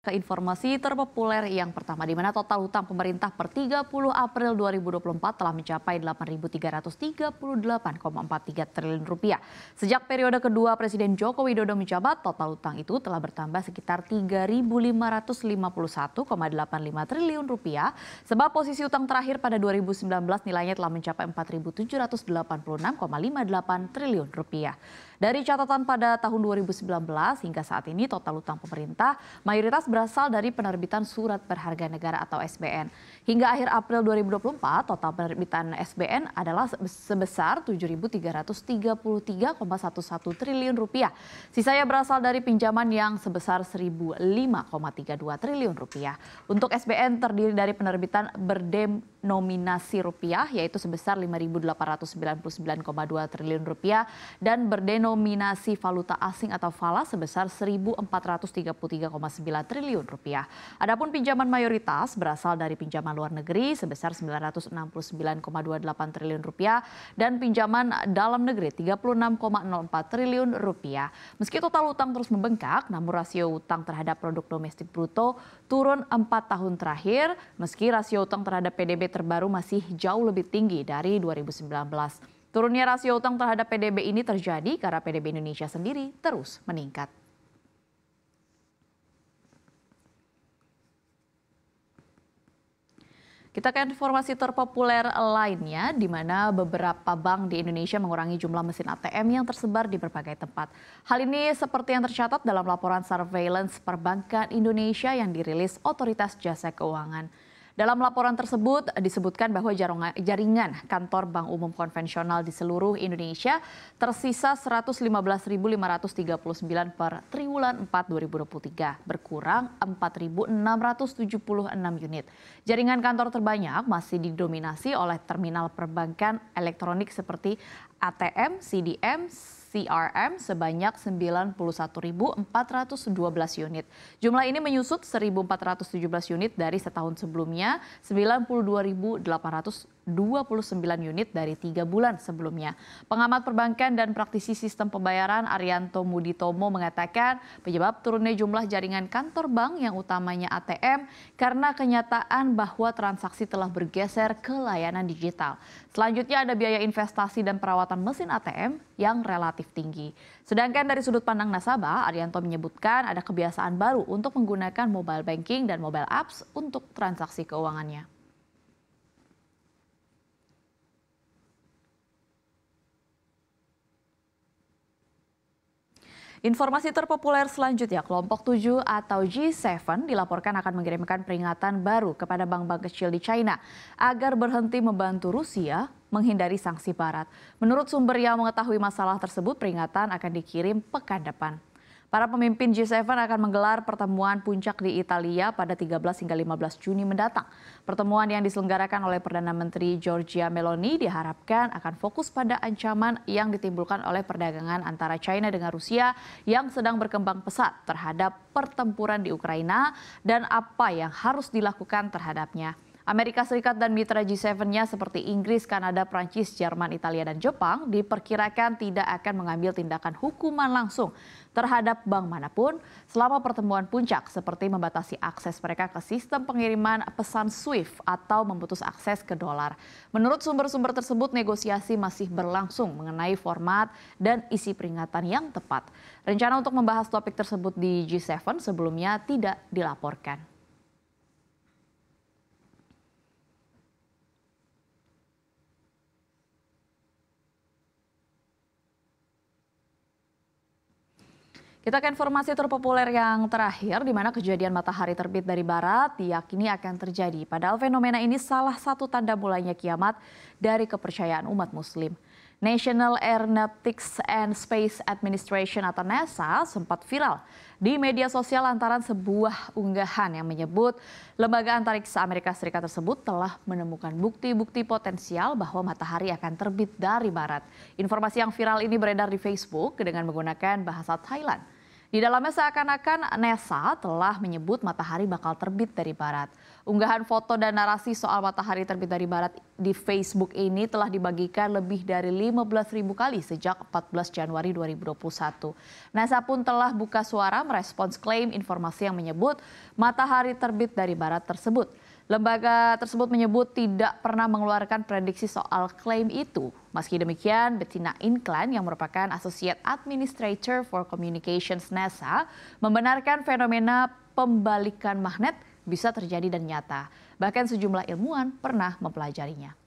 Ke informasi terpopuler yang pertama, di mana total hutang pemerintah per 30 April 2024 telah mencapai 8.338,43 triliun rupiah. Sejak periode kedua Presiden Joko Widodo menjabat, total hutang itu telah bertambah sekitar 3.551,85 triliun rupiah, sebab posisi hutang terakhir pada 2019 nilainya telah mencapai 4.786,58 triliun rupiah. Dari catatan pada tahun 2019 hingga saat ini total hutang pemerintah mayoritas berasal dari penerbitan surat berharga negara atau SBN. Hingga akhir April 2024 total penerbitan SBN adalah sebesar 7.333,11 triliun rupiah. Sisanya berasal dari pinjaman yang sebesar 1.005,32 triliun rupiah. Untuk SBN terdiri dari penerbitan berdenominasi rupiah yaitu sebesar 5.899,2 triliun rupiah dan berdenominasi valuta asing atau FALA sebesar 1.433,9 triliun rupiah. Adapun pinjaman mayoritas berasal dari pinjaman luar negeri sebesar 969,28 triliun rupiah dan pinjaman dalam negeri 36,04 triliun rupiah. Meski total utang terus membengkak, namun rasio utang terhadap produk domestik bruto turun 4 tahun terakhir, meski rasio utang terhadap PDB terbaru masih jauh lebih tinggi dari 2019. Turunnya rasio utang terhadap PDB ini terjadi karena PDB Indonesia sendiri terus meningkat. Kita ke informasi terpopuler lainnya, di mana beberapa bank di Indonesia mengurangi jumlah mesin ATM yang tersebar di berbagai tempat. Hal ini seperti yang tercatat dalam laporan surveillance perbankan Indonesia yang dirilis Otoritas Jasa Keuangan. Dalam laporan tersebut disebutkan bahwa jaringan kantor bank umum konvensional di seluruh Indonesia tersisa 115.539 per triwulan 4 2023, berkurang 4.676 unit. Jaringan kantor terbanyak masih didominasi oleh terminal perbankan elektronik seperti ATM, CDM, CRM sebanyak 91.412 unit. Jumlah ini menyusut 1.417 unit dari setahun sebelumnya, 92.829 unit dari 3 bulan sebelumnya. Pengamat perbankan dan praktisi sistem pembayaran Arianto Muditomo mengatakan penyebab turunnya jumlah jaringan kantor bank yang utamanya ATM karena kenyataan bahwa transaksi telah bergeser ke layanan digital. Selanjutnya ada biaya investasi dan perawatan mesin ATM yang relatif tinggi. Sedangkan dari sudut pandang nasabah, Arianto menyebutkan ada kebiasaan baru untuk menggunakan mobile banking dan mobile apps untuk transaksi keuangannya. Informasi terpopuler selanjutnya, kelompok 7 atau G7 dilaporkan akan mengirimkan peringatan baru kepada bank-bank kecil di China agar berhenti membantu Rusia menghindari sanksi barat. Menurut sumber yang mengetahui masalah tersebut, peringatan akan dikirim pekan depan. Para pemimpin G7 akan menggelar pertemuan puncak di Italia pada 13 hingga 15 Juni mendatang. Pertemuan yang diselenggarakan oleh Perdana Menteri Giorgia Meloni diharapkan akan fokus pada ancaman yang ditimbulkan oleh perdagangan antara China dengan Rusia yang sedang berkembang pesat terhadap pertempuran di Ukraina dan apa yang harus dilakukan terhadapnya. Amerika Serikat dan mitra G7-nya seperti Inggris, Kanada, Prancis, Jerman, Italia, dan Jepang diperkirakan tidak akan mengambil tindakan hukuman langsung terhadap bank manapun selama pertemuan puncak seperti membatasi akses mereka ke sistem pengiriman pesan SWIFT atau memutus akses ke dolar. Menurut sumber-sumber tersebut, negosiasi masih berlangsung mengenai format dan isi peringatan yang tepat. Rencana untuk membahas topik tersebut di G7 sebelumnya tidak dilaporkan. Kita ke informasi terpopuler yang terakhir, di mana kejadian matahari terbit dari barat diyakini akan terjadi. Padahal fenomena ini salah satu tanda mulainya kiamat dari kepercayaan umat muslim. National Aeronautics and Space Administration atau NASA sempat viral di media sosial lantaran sebuah unggahan yang menyebut lembaga antariksa Amerika Serikat tersebut telah menemukan bukti-bukti potensial bahwa matahari akan terbit dari barat. Informasi yang viral ini beredar di Facebook dengan menggunakan bahasa Thailand. Di dalamnya seakan-akan NASA telah menyebut matahari bakal terbit dari barat. Unggahan foto dan narasi soal matahari terbit dari barat di Facebook ini telah dibagikan lebih dari 15.000 kali sejak 14 Januari 2021. NASA pun telah buka suara merespons klaim informasi yang menyebut matahari terbit dari barat tersebut. Lembaga tersebut menyebut tidak pernah mengeluarkan prediksi soal klaim itu. Meski demikian, Bettina Incline yang merupakan Associate Administrator for Communications NASA membenarkan fenomena pembalikan magnet bisa terjadi dan nyata. Bahkan sejumlah ilmuwan pernah mempelajarinya.